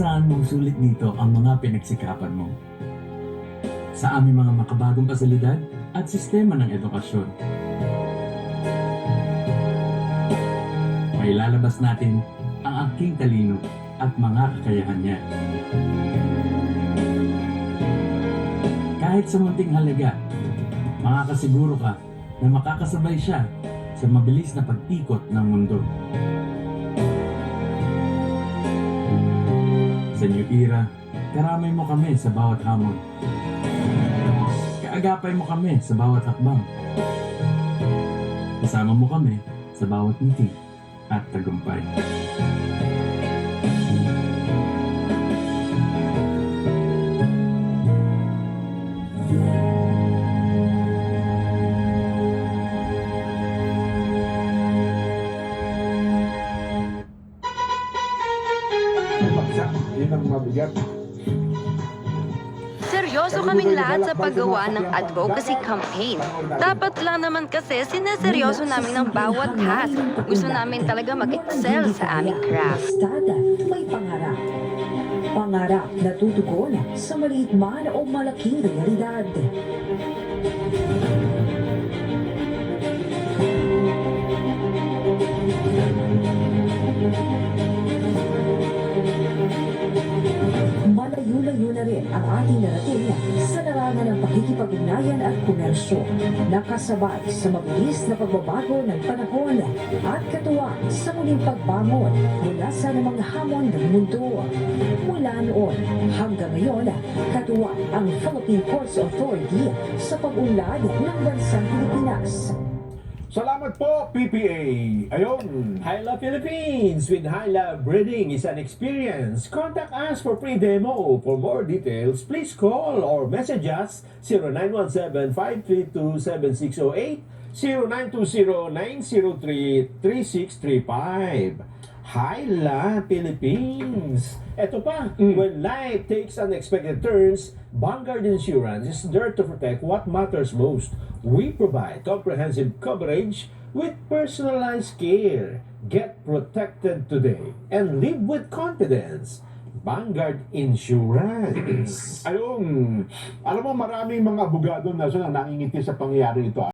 Inaasahan mong sulit dito ang mga pinagsikapan mo. Sa aming mga makabagong pasilidad at sistema ng edukasyon. Mailalabas natin ang aking talino at mga kakayahan niya. Kahit sa munting halaga, makakasiguro ka na makakasabay siya sa mabilis na pag-ikot ng mundo. Sa New Era, karamay mo kami sa bawat hamon. Kaagapay mo kami sa bawat hakbang. Kasama mo kami sa bawat ngiti at tagumpay. Yun ang mabigat. Seryoso kaming lahat sa paggawa ng advocacy campaign. Dapat lang naman kasi sineseryoso namin ng bawat task. Gusto namin talaga mag-excel sa aming craft. Stada, may pangarap. Pangarap na tutugon sa maliit man o malaking realidad. Malayo-layo na rin ang ating narating sa larangan ng pakikipag-ugnayan at komersyo, nakasabay sa mabilis na pagbabago ng panahon at katuwang sa muling pagbangon mula sa namang hamon ng mundo. Mula noon hanggang ngayon, katuwang ang Philippine Ports Authority sa pag-unlad ng bansang Pilipinas. Salamat po, PPA. Ayun. Hyla Philippines with Hyla Breeding is an experience. Contact us for free demo. For more details, please call or message us 0917-532-7608, 0920-903-3635. Hyla Philippines. Ito pa, when life takes unexpected turns, Vanguard Insurance is there to protect what matters most. We provide comprehensive coverage with personalized care. Get protected today and live with confidence. Vanguard Insurance. Ayun. Alam mo, maraming mga abogado na nangingiti sa pangyayari ito.